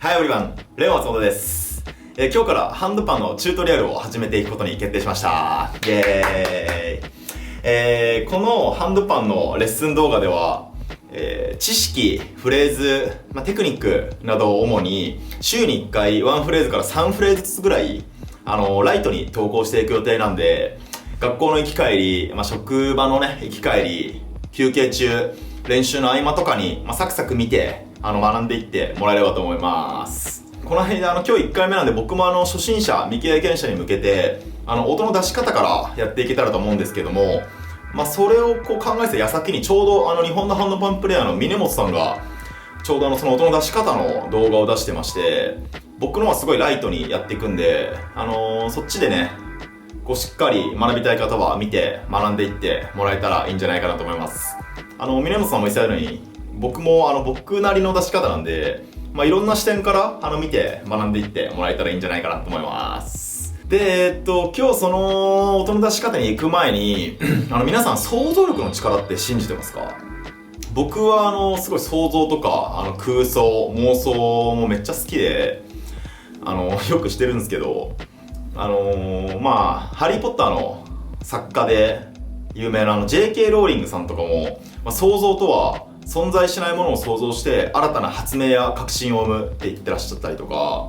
はい、オリバン、レオ松本です。今日からハンドパンのチュートリアルを始めていくことに決定しました。イエーイ。このハンドパンのレッスン動画では、知識、フレーズ、テクニックなどを主に週に1回1フレーズから3フレーズずつぐらいライトに投稿していく予定なんで、学校の行き帰り、職場のね、行き帰り、休憩中、練習の合間とかに、サクサク見て学んでいってもらえればと思います。この辺で今日1回目なんで、僕も初心者、未経験者に向けて音の出し方からやっていけたらと思うんですけども、それを考えてた矢先にちょうど日本のハンドパンプレイヤーの峰本さんがちょうどその音の出し方の動画を出してまして、僕のはすごいライトにやっていくんで、そっちでねしっかり学びたい方は見て学んでいってもらえたらいいんじゃないかなと思います。峰本さんも言ってたように、僕も僕なりの出し方なんで、いろんな視点から見て学んでいってもらえたらいいんじゃないかなと思います。で、今日その音の出し方に行く前に皆さん想像力の力って信じてますか？僕はすごい想像とか空想、妄想もめっちゃ好きでよくしてるんですけど、ハリーポッターの作家で有名なJK ローリングさんとかも、想像とは存在しないものを想像して新たな発明や革新を生むって言ってらっしゃったりとか、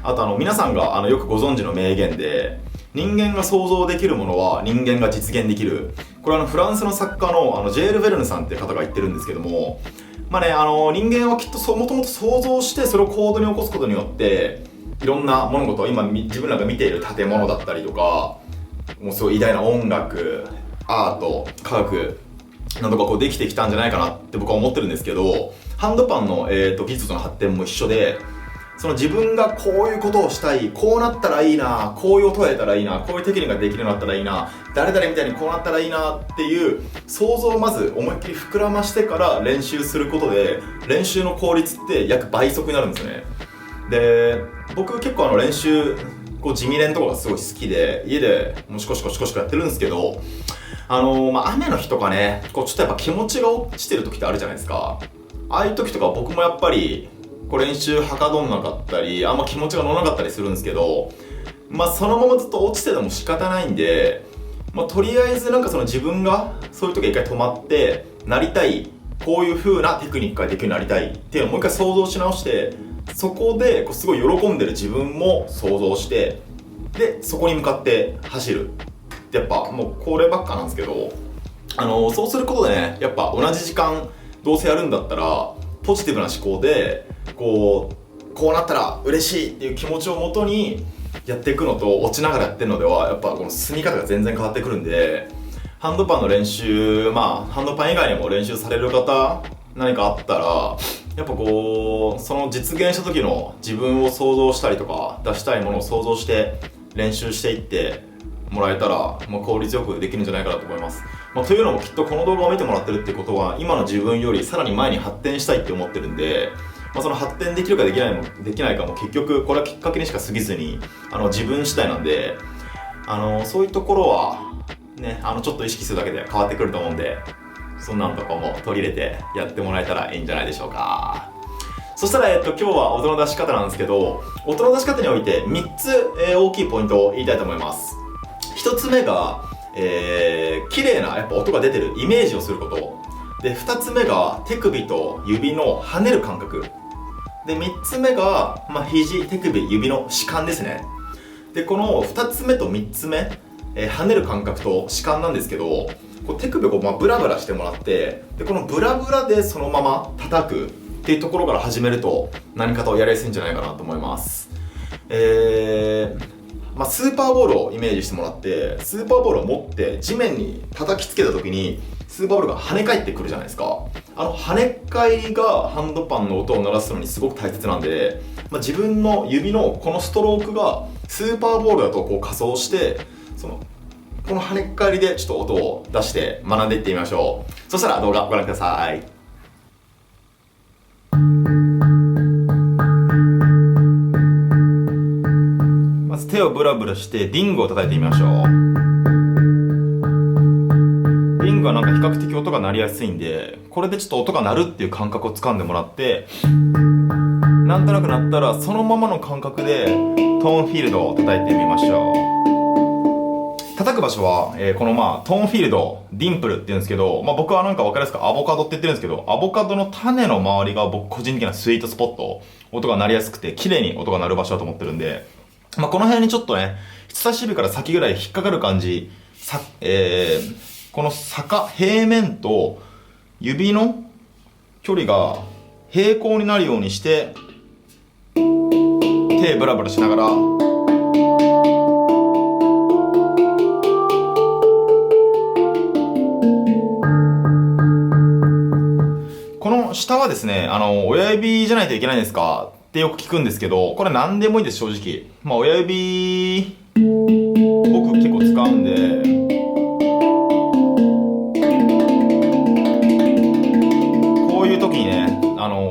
あと皆さんがよくご存知の名言で、人間が想像できるものは人間が実現できる。これフランスの作家のジェール・ヴェルヌさんっていう方が言ってるんですけども、人間はきっともともと想像してそれを行動に起こすことによっていろんな物事、今自分らが見ている建物だったりとか、もうすごい偉大な音楽、アート、科学などができてきたんじゃないかなって僕は思ってるんですけど、ハンドパンの、技術の発展も一緒で、その自分がこういうことをしたい、こうなったらいいな、こういう音を得たらいいな、こういうテクニックができるようになったらいいな、誰々みたいにこうなったらいいなっていう想像をまず思いっきり膨らましてから練習することで、練習の効率って約倍速になるんですよね。で、僕結構練習地味練とかがすごい好きで、家でもうシコシコやってるんですけど、雨の日とかね、ちょっとやっぱ気持ちが落ちてる時ってあるじゃないですか。ああいう時とか僕もやっぱり練習はかどんなかったり、あんま気持ちが乗らなかったりするんですけど、そのままずっと落ちてても仕方ないんで、とりあえずその自分がそういう時は一回止まって、なりたい、こういう風なテクニックができるようになりたいっていうのをもう一回想像し直して、そこですごい喜んでる自分も想像して、でそこに向かって走る。やっぱもうこればっかなんですけど、そうすることでね、やっぱ同じ時間どうせやるんだったらポジティブな思考でこうなったら嬉しいっていう気持ちをもとにやっていくのと、落ちながらやってるのではやっぱこの進み方が全然変わってくるんで、ハンドパンの練習、ハンドパン以外にも練習される方何かあったら、やっぱその実現した時の自分を想像したりとか、出したいものを想像して練習していってもらえたら、効率よくできるんじゃないかなと思います。というのもきっとこの動画を見てもらってるってことは、今の自分よりさらに前に発展したいって思ってるんで、その発展できるかできないかも結局これはきっかけにしか過ぎずに自分次第なんで、そういうところはね、ちょっと意識するだけで変わってくると思うんで、そんなのとかも取り入れてやってもらえたらいいんじゃないでしょうか。そしたら今日は音の出し方なんですけど、音の出し方において3つ、大きいポイントを言いたいと思います。1つ目が、綺麗なやっぱ音が出てるイメージをすること。で、2つ目が手首と指の跳ねる感覚。で、3つ目が、肘、手首、指の弛緩ですね。で、この2つ目と3つ目、跳ねる感覚と弛緩なんですけど、手首をブラブラしてもらって、で、このブラブラでそのまま叩くっていうところから始めると何かとやりやすいんじゃないかなと思います。スーパーボールをイメージしてもらって、スーパーボールを持って地面に叩きつけた時にスーパーボールが跳ね返ってくるじゃないですか。跳ね返りがハンドパンの音を鳴らすのにすごく大切なんで、自分の指のこのストロークがスーパーボールだと仮想して、この跳ね返りでちょっと音を出して学んでいってみましょう。そしたら動画ご覧ください。まず手をブラブラしてリングを叩いてみましょう。リングは比較的音が鳴りやすいんで、これでちょっと音が鳴るっていう感覚をつかんでもらって、なんとなくなったらそのままの感覚でトーンフィールドを叩いてみましょう。叩く場所は、このトーンフィールドディンプルって言うんですけど、僕はなんか分かりやすくアボカドって言ってるんですけど、アボカドの種の周りが僕個人的なスイートスポット、音が鳴りやすくて綺麗に音が鳴る場所だと思ってるんで、この辺にちょっとね、人差し指から先ぐらい引っかかる感じ、この平面と指の距離が平行になるようにして手ブラブラしながらこの下はですね、親指じゃないといけないんですかってよく聞くんですけど、これ何でもいいです、正直。親指僕結構使うんで、時にね、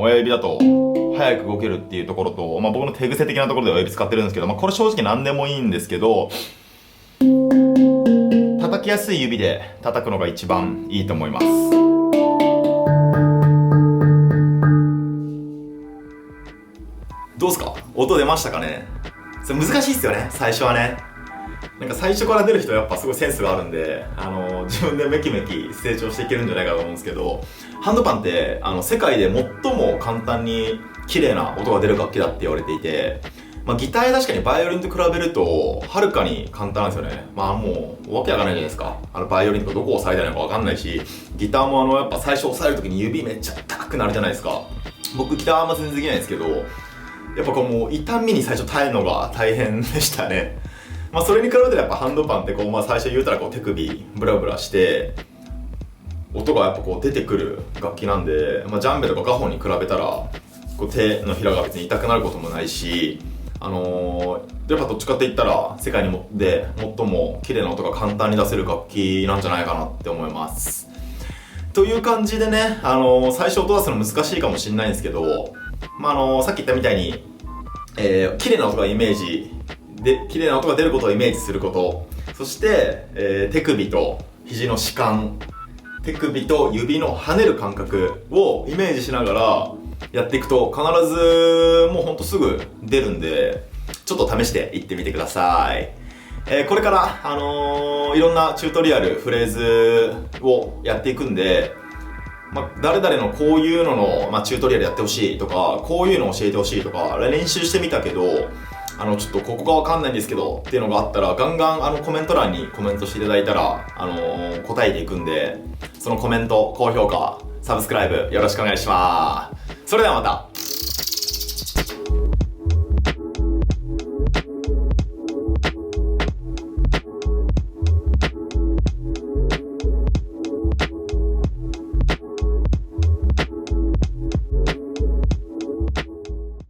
親指だと早く動けるっていうところと、僕の手癖的なところで親指使ってるんですけど、これ正直何でもいいんですけど、叩きやすい指で叩くのが一番いいと思います。どうですか？音出ましたかね？それ難しいっすよね、最初はね。なんか最初から出る人はやっぱすごいセンスがあるんで、自分でメキメキ成長していけるんじゃないかと思うんですけど、ハンドパンって世界で最も簡単に綺麗な音が出る楽器だって言われていて、ギター確かにバイオリンと比べるとはるかに簡単なんですよね。もうわけわかんないじゃないですか。バイオリンとかどこを押さえたらいいのかわかんないし、ギターもやっぱ最初押さえるときに指めっちゃ高くなるじゃないですか。僕ギターあんま全然できないんですけど、やっぱもう痛みに最初耐えるのが大変でしたね。それに比べたらやっぱハンドパンって最初言うたら手首ブラブラして音がやっぱ出てくる楽器なんで、ジャンベとかガホンに比べたら手のひらが別に痛くなることもないし、やっぱどっちかって言ったら世界で最も綺麗な音が簡単に出せる楽器なんじゃないかなって思います。という感じでね、最初音出すの難しいかもしれないんですけど、さっき言ったみたいに、綺麗な音が綺麗な音が出ることをイメージすること、そして、手首と肘の弛緩、手首と指の跳ねる感覚をイメージしながらやっていくと必ずもうほんとすぐ出るんで、ちょっと試していってみてください。これから、いろんなチュートリアル、フレーズをやっていくんで、誰々のこういうのの、チュートリアルやってほしいとか、こういうの教えてほしいとか、練習してみたけど、ちょっとここがわかんないんですけどっていうのがあったら、ガンガンコメント欄にコメントしていただいたら、答えていくんで、そのコメント、高評価、サブスクライブよろしくお願いします。それではまた。